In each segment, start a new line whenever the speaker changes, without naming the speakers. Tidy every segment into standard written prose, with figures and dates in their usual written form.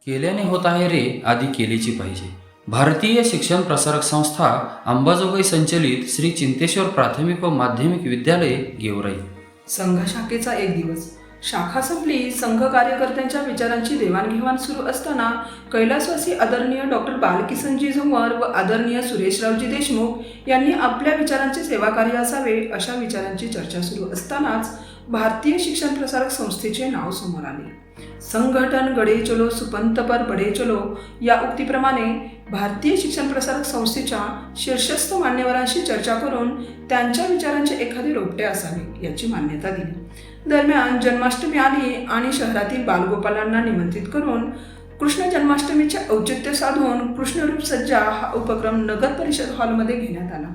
केल्याने होत आहे रे, आधी केलीची पाहिजे. भारतीय शिक्षण प्रसारक संस्था अंबाजोगाई संचलित श्री चिंतेश्वर प्राथमिक व माध्यमिक विद्यालय गेवराई.
संघ शाखेचा एक दिवस. शाखा संपली. संघ कार्यकर्त्यांच्या विचारांची देवाणघेवाण सुरू असताना कैलासवासी आदरणीय डॉक्टर बालकिसनजी झुंवर व आदरणीय सुरेशरावजी देशमुख यांनी आपल्या विचारांचे सेवाकार्य असावे अशा विचारांची चर्चा सुरू असतानाच भारतीय शिक्षण प्रसारक संस्थेचे नाव समोर आले. संघटन गडे चलो सुपंत पर बडे चलो या उक्तीप्रमाणे भारतीय शिक्षण प्रसारक संस्थेच्या शीर्षस्थ मान्यवरांशी चर्चा करून त्यांच्या विचारांचे एखादे रोपटे असावे याची मान्यता दिली. दरम्यान जन्माष्टमी आली आणि शहरातील बालगोपालांना निमंत्रित करून कृष्ण जन्माष्टमीचे औचित्य साधून कृष्णरूप सज्जा हा उपक्रम नगर परिषद हॉलमध्ये घेण्यात आला.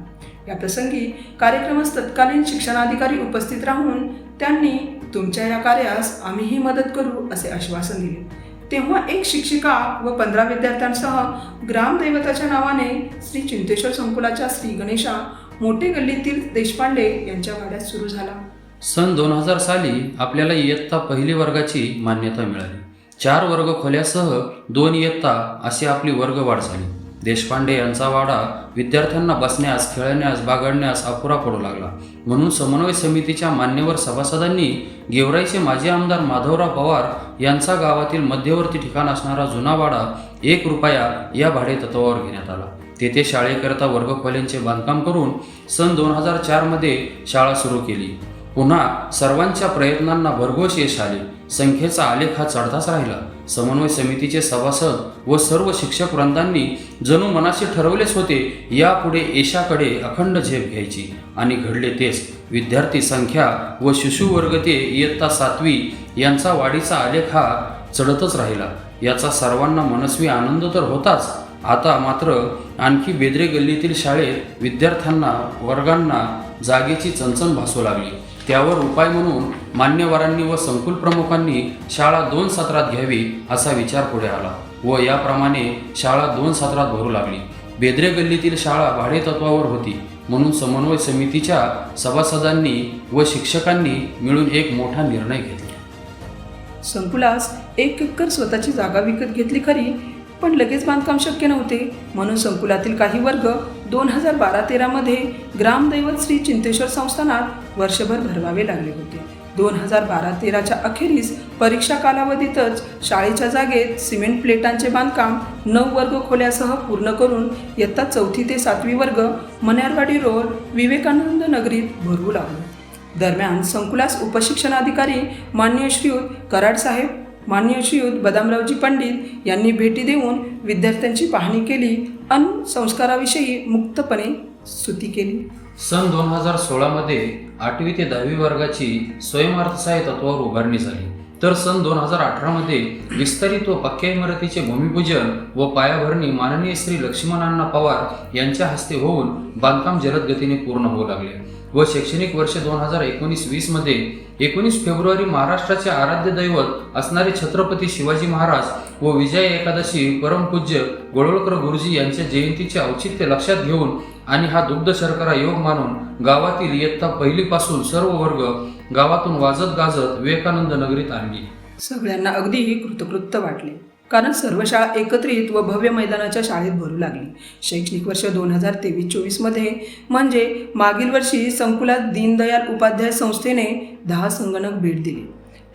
या प्रसंगी कार्यक्रमास तत्कालीन शिक्षणाधिकारी उपस्थित राहून त्यांनी तुमच्या या कार्यास आम्हीही मदत करू असे आश्वासन दिले. तेव्हा एक शिक्षिका व 15 विद्यार्थ्यांसह ग्रामदैवताच्या नावाने श्री चिंतेश्वर संकुलाच्या श्री गणेशा मोठे गल्लीतील देशपांडे यांच्या वाड्यात सुरू झाला.
सन 2000 साली आपल्याला इयत्ता पहिली वर्गाची मान्यता मिळाली. 4 वर्ग खोल्यासह 2 इयत्ता अशी आपली वर्गवाढ झाली. देशपांडे यांचा वाडा विद्यार्थ्यांना बसण्यास, खेळण्यास, बागडण्यास अपुरा पडू लागला. म्हणून समन्वय समितीच्या मान्यवर सभासदांनी गेवराईचे माजी आमदार माधवराव पवार यांचा गावातील मध्यवर्ती ठिकाण असणारा जुना वाडा 1 रुपया या भाडे तत्वावर घेण्यात आला. तेथे शाळेकरता वर्गखोल्यांचे बांधकाम करून सन 2004 मध्ये शाळा सुरू केली. पुन्हा सर्वांच्या प्रयत्नांना भरघोस यश आले. संख्येचा आलेख हा चढताच राहिला. समन्वय समितीचे सभासद व सर्व शिक्षक वृंदांनी जणू मनाशी ठरवलेच होते, यापुढे यशाकडे अखंड झेप घ्यायची. आणि घडले तेच. विद्यार्थी संख्या व शिशुवर्ग ते इयत्ता 7वी यांचा वाढीचा आलेख हा चढतच राहिला. याचा सर्वांना मनस्वी आनंद तर होताच, आता मात्र आणखी बेदरे गल्लीतील शाळेत विद्यार्थ्यांना, वर्गांना जागेची चणचण भासू लागली. त्यावर उपाय म्हणून मान्यवरांनी व संकुल प्रमुखांनी शाळा 2 सत्रात घ्यावी असा विचार पुढे आला व याप्रमाणे शाळा 2 सत्रात भरू लागली. बेदरे गल्लीतील शाळा भाडे तत्वावर होती. म्हणून समन्वय समितीच्या सभासदांनी व शिक्षकांनी मिळून एक मोठा निर्णय घेतला.
संकुलास 1 एकर स्वतःची जागा विकत घेतली खरी, पण लगेच बांधकाम शक्य नव्हते. म्हणून संकुलातील काही वर्ग 2012-13 मध्ये ग्रामदैवत श्री चिंतेश्वर संस्थानात वर्षभर भरवावे लागले होते. 2012-13च्या अखेरीस परीक्षा कालावधीतच शाळेच्या जागेत सिमेंट प्लेटांचे बांधकाम 9 वर्ग खोल्यासह पूर्ण करून इयत्ता 4थी ते 7वी वर्ग मन्यारवाडी रोड विवेकानंद नगरीत भरवू लागलो. दरम्यान संकुलास उपशिक्षणाधिकारी माननीय श्रीयुत कराड साहेब, माननीय श्रीयुत बदामरावजी पंडित यांनी भेटी देऊन विद्यार्थ्यांची पाहणी केली आणि संस्काराविषयी मुक्तपणे स्तुती केली.
सन 2016 मध्ये 8वी ते 10वी वर्गाची स्वयंअर्थसहाय्य तत्वावर उभारणी झाली. तर सन 2018 मध्ये विस्तारित व पक्क्या इमारतीचे भूमिपूजन व पायाभरणी माननीय श्री लक्ष्मणअण्णा पवार यांच्या हस्ते होऊन बांधकाम जलद गतीने पूर्ण होऊ लागले व शैक्षणिक वर्ष 2019-20 मध्ये 19 फेब्रुवारी महाराष्ट्राचे आराध्य दैवत असणारे छत्रपती शिवाजी महाराज व विजया एकादशी परमपूज्य गोळवळकर गुरुजी यांच्या जयंतीचे औचित्य लक्षात घेऊन आणि हा दुग्ध शर्करा योग मानून गावातील इयत्ता पहिलीपासून सर्व वर्ग गावातून वाजत गाजत विवेकानंद नगरीत आणली.
सगळ्यांना अगदी कृतकृत्य वाटले, कारण सर्व शाळा एकत्रित व भव्य मैदानाच्या शाळेत भरू लागली. शैक्षणिक वर्ष 2023-24 मध्ये म्हणजे मागील वर्षी संकुलात दीनदयाल उपाध्याय संस्थेने 10 संगणक भेट दिली.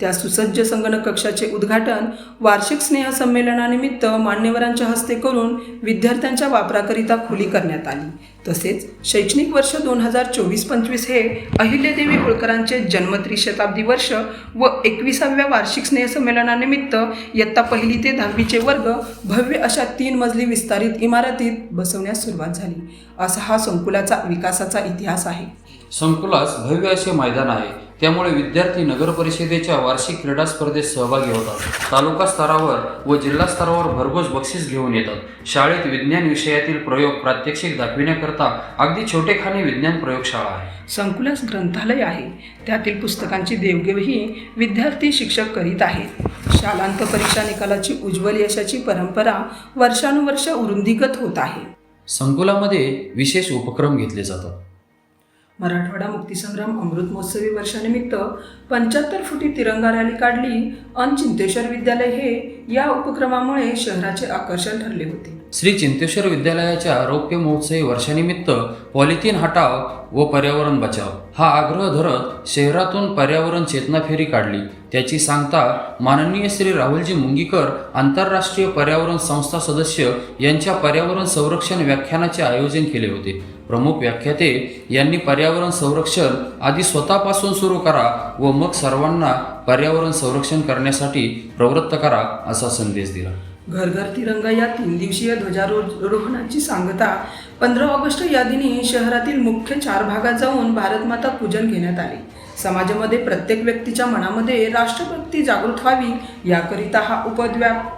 त्या सुसज्ज संगणक कक्षाचे उद्घाटन वार्षिक स्नेहसंमेलनानिमित्त मान्यवरांच्या हस्ते करून विद्यार्थ्यांच्या वापराकरिता खुली करण्यात आली. तसेच शैक्षणिक वर्ष 2024-25 हे अहिल्यादेवी होळकरांचे जन्मत्रिशताब्दी वर्ष व 21व्या वार्षिक स्नेहसंमेलनानिमित्त इयत्ता 1ली ते 10वीचे वर्ग भव्य अशा 3 मजली विस्तारित इमारतीत बसवण्यास सुरुवात झाली. असा हा संकुलाचा विकासाचा इतिहास आहे.
संकुलास भव्य असे मैदान आहे, त्यामुळे विद्यार्थी नगर परिषदेच्या वार्षिक क्रीडा स्पर्धेत सहभागी होतात. तालुका स्तरावर व जिल्हा स्तरावर भरघोस बक्षीस घेऊन येतात. शाळेत विज्ञान विषयातील प्रयोग प्रात्यक्षिक दाखविण्याकरता अगदी छोटेखानी विज्ञान प्रयोगशाळा आहे.
संकुलास ग्रंथालय आहे, त्यातील पुस्तकांची देवघेवही विद्यार्थी शिक्षक करीत आहेत. शालांत परीक्षा निकालाची उज्ज्वल यशाची परंपरा वर्षानुवर्ष वृद्धिंगत होत आहे.
संकुलामध्ये विशेष उपक्रम घेतले जातात.
मराठवाडा मुक्तीसंग्राम अमृत महोत्सवी वर्षानिमित्त 75 फुटी तिरंगा रॅली काढली अन चिंतेश्वर विद्यालय हे या उपक्रमामुळे शहराचे आकर्षण ठरले होते.
श्री चिंतेश्वर विद्यालयाच्या रौप्य महोत्सवी वर्षानिमित्त पॉलिथिन हटाव व पर्यावरण बचाव हा आग्रह धरत शहरातून पर्यावरण चेतना फेरी काढली. त्याची सांगता माननीय श्री राहुलजी मुंगीकर आंतरराष्ट्रीय पर्यावरण संस्था सदस्य यांच्या पर्यावरण संरक्षण व्याख्यानाचे आयोजन केले होते. प्रमुख व्याख्याते यांनी पर्यावरण संरक्षण आधी स्वतःपासून सुरू करा व मग सर्वांना पर्यावरण संरक्षण करण्यासाठी प्रवृत्त करा असा संदेश दिला.
घर घर तिरंगा या 3 दिवसीय ध्वजारोहणाची सांगता 15 ऑगस्ट या दिनी शहरातील मुख्य 4 भागात जाऊन भारतमाता पूजन घेण्यात आले. समाजामध्ये प्रत्येक व्यक्तीच्या मनामध्ये राष्ट्रभक्ती जागृत व्हावी याकरिता हा उपद्व्याप.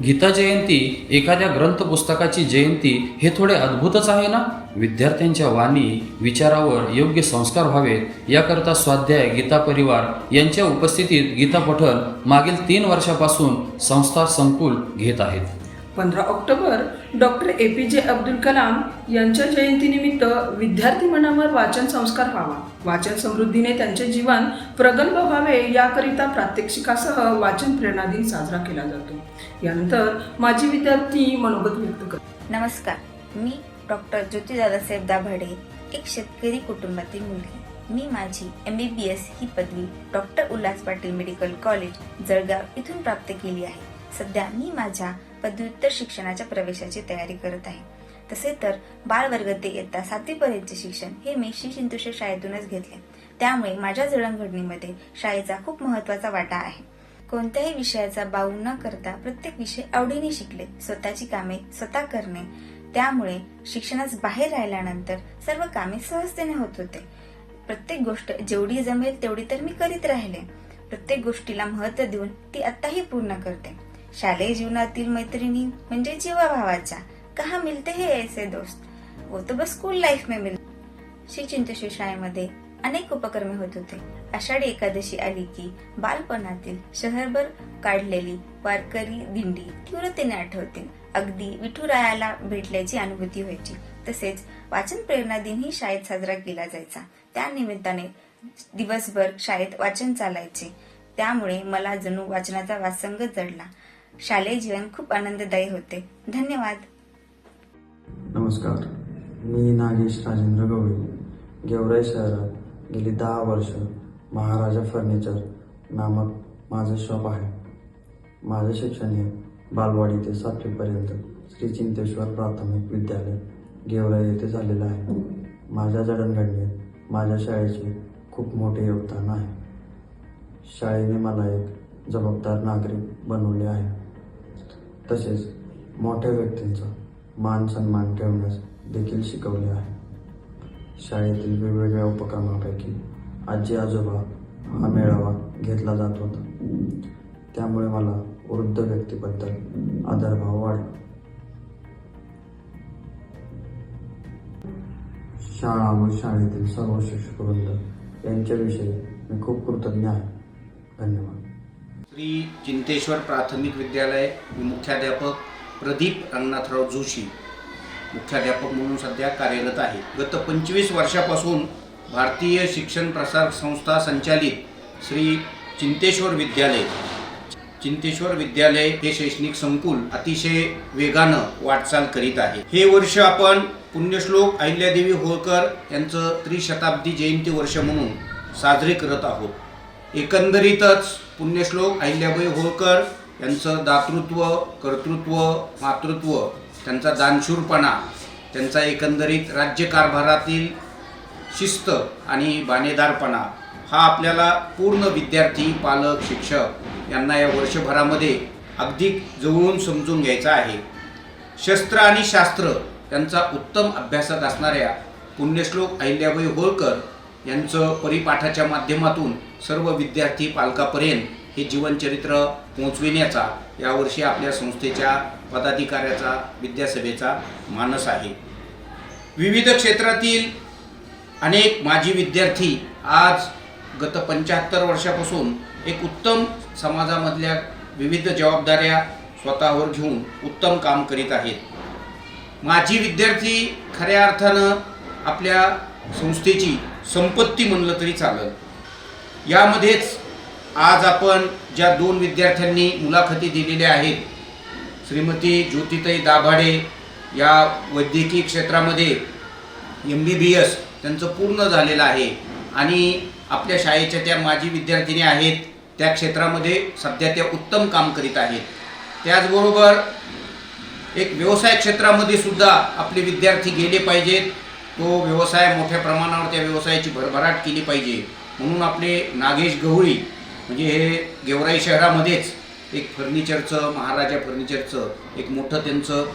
गीता जयंती एखाद्या ग्रंथ पुस्तकाची जयंती हे थोडे अद्भुतच आहे ना. विद्यार्थ्यांच्या वाणी विचारावर योग्य संस्कार व्हावेत याकरता स्वाध्याय गीता परिवार यांच्या उपस्थितीत गीता पठण मागील 3 वर्षापासून संस्था संकुल घेत आहेत.
15 October doctor APJ Abdul Kalam यांच्या जयंतीनिमित्त विद्यार्थी मनावर वाचन संस्कार व्हावा, वाचन समृद्धीने त्यांचे जीवन प्रगल्भ व्हावे याकरिता प्रात्यक्षिकासह वाचन प्रेरणा दिन साजरा केला जातो. यानंतर माजी विद्यार्थी मनोगत व्यक्त करतात.
नमस्कार, मी डॉक्टर ज्योती दादासाहेब दाभाडे, एक शेतकरी कुटुंबातील मुलगी. मी माझी MBBS ही पदवी doctor Ulhas Patil medical college Jalgaon इथून प्राप्त केली आहे. सध्या मी माझ्या पदव्युत्तर शिक्षणाच्या प्रवेशाची तयारी करत आहे. तसे तर बालवर्ग ते इयत्ता 7वी पर्यंतचे शिक्षण हे मी श्री चिंतेश्वर शाळेतूनच घेतले. त्यामुळे माझ्या जडणघडणीमध्ये शाळेचा खूप महत्त्वाचा वाटा आहे. कोणत्याही विषयाचा बाऊ न करता प्रत्येक विषय आवडीने शिकले. स्वतःची कामे स्वतः करणे, त्यामुळे शिक्षणास बाहेर राहिल्यानंतर सर्व कामे सहजतेने होत होते. प्रत्येक गोष्ट जेवढी जमेल तेवढी तर मी करीत राहिले. प्रत्येक गोष्टीला महत्त्व देऊन ती आत्ताही पूर्ण करते. शालेय जीवनातील मैत्रिणी म्हणजे जीवाभावाच्या, कहा मिलते हैं ऐसे दोस्त, वो तो बस स्कूल लाईफ में मिलते. श्री चिंतेश्वर शाळेमध्ये अनेक उपक्रम होत होते. आषाढी एकादशी आली की बालपणातील शहरभर काढलेली वारकरी दिंडी तीव्रतेने आठवते. अगदी विठुरायाला भेटल्याची अनुभूती व्हायची. तसेच वाचन प्रेरणा दिन ही शाळेत साजरा केला जायचा. त्या निमित्ताने दिवसभर शाळेत वाचन चालायचे. त्यामुळे मला जणू वाचनाचा वासंग जडला. शालेय जीवन खूप आनंददायी होते. धन्यवाद.
नमस्कार, मी नागेश राजेंद्र गवळी. गेवराई शहरात गेली 10 वर्ष महाराजा फर्निचर नामक माझं शॉप आहे. माझं शिक्षण हे बालवाडी ते 7वी पर्यंत श्री चिंतेश्वर प्राथमिक विद्यालय गेवराई येथे झालेलं आहे. माझ्या जडणघडणीत माझ्या शाळेचे खूप मोठे योगदान आहे. शाळेने मला एक जबाबदार नागरिक बनवले आहे. तसेच मोठ्या व्यक्तींचा मान सन्मान ठेवण्यास देखील शिकवले आहे. शाळेतील वेगवेगळ्या उपक्रमापैकी आजी आजोबा हा मेळावा घेतला जात होता. त्यामुळे मला वृद्ध व्यक्तीबद्दल आदरभाव वाढला. शाळा व शाळेतील सर्व शिक्षकवृंद यांच्याविषयी मी खूप कृतज्ञ आहे. धन्यवाद.
श्री चिंतेश्वर प्राथमिक विद्यालय मुख्याध्यापक प्रदीप रंगनाथराव जोशी मुख्याध्यापक म्हणून सध्या कार्यरत आहे. गत 25 वर्षापासून भारतीय शिक्षण प्रसार संस्था संचालित श्री चिंतेश्वर विद्यालय हे शैक्षणिक संकुल अतिशय वेगानं वाटचाल करीत आहे. हे वर्ष आपण पुण्यश्लोक अहिल्यादेवी होळकर यांचं त्रिशताब्दी जयंती वर्ष म्हणून साजरे करत आहोत. एकंदरीतच पुण्यश्लोक अहिल्याबाई होळकर यांचं दातृत्व, कर्तृत्व, मातृत्व, त्यांचा दानशूरपणा, त्यांचा एकंदरीत राज्यकारभारातील शिस्त आणि बाणेदारपणा हा आपल्याला पूर्ण विद्यार्थी, पालक, शिक्षक यांना या वर्षभरामध्ये अगदी जवळून समजून घ्यायचा आहे. शस्त्र आणि शास्त्र यांचा उत्तम अभ्यासक असणाऱ्या पुण्यश्लोक अहिल्याबाई होळकर यांचं परिपाठाच्या माध्यमातून सर्व विद्यार्थी पालकापर्यंत हे जीवनचरित्र पोहोचविण्याचा यावर्षी आपल्या संस्थेच्या पदाधिकाऱ्याचा, विद्यासभेचा मानस आहे. विविध क्षेत्रातील अनेक माजी विद्यार्थी आज गत 75 वर्षापासून एक उत्तम समाजामधल्या विविध जबाबदाऱ्या स्वतःवर घेऊन उत्तम काम करीत आहेत. माजी विद्यार्थी खऱ्या अर्थानं आपल्या संस्थेची संपत्ती म्हणलं तरी चालेल. यामध्येच आज आपण ज्या 2 विद्यार्थ्यांनी मुलाखती दिलेल्या आहेत, श्रीमती ज्योतिताई दाभाडे या वैद्यकीय क्षेत्रामध्ये MBBS त्यांचं पूर्ण झालेलं आहे आणि आपल्या शाळेच्या त्या माजी विद्यार्थिनी आहेत, त्या क्षेत्रामध्ये सध्या त्या उत्तम काम करीत आहेत. त्याचबरोबर एक व्यवसाय क्षेत्रामध्ये सुद्धा आपले विद्यार्थी गेले पाहिजेत. तो व्यवसाय मोठ्या प्रमाणावर त्या व्यवसायाची भरभराट केली पाहिजे. म्हणून आपले नागेश गवळी म्हणजे हे गेवराई शहरामध्येच एक फर्निचरचं, महाराजा फर्निचरचं एक मोठं त्यांचं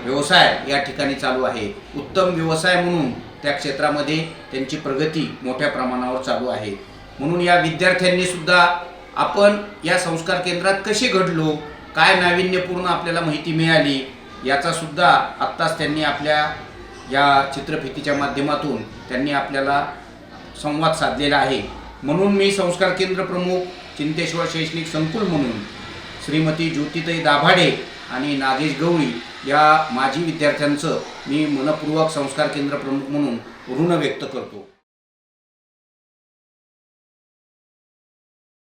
व्यवसाय या ठिकाणी चालू आहे. उत्तम व्यवसाय म्हणून त्या क्षेत्रामध्ये त्यांची प्रगती मोठ्या प्रमाणावर चालू आहे. म्हणून या विद्यार्थ्यांनी सुद्धा आपण या संस्कार केंद्रात कसे घडलो, काय नाविन्यपूर्ण आपल्याला माहिती मिळाली, याचा सुद्धा आत्ताच त्यांनी आपल्या या चित्रफितीच्या माध्यमातून त्यांनी आपल्याला संवाद साधलेला आहे. म्हणून मी संस्कार केंद्र प्रमुख चिंतेश्वर शैक्षणिक संकुल म्हणून श्रीमती ज्योतिताई दाभाडे आणि नागेश गवळी या माजी विद्यार्थ्यांचं मी मनपूर्वक संस्कार केंद्र प्रमुख म्हणून ऋण व्यक्त करतो.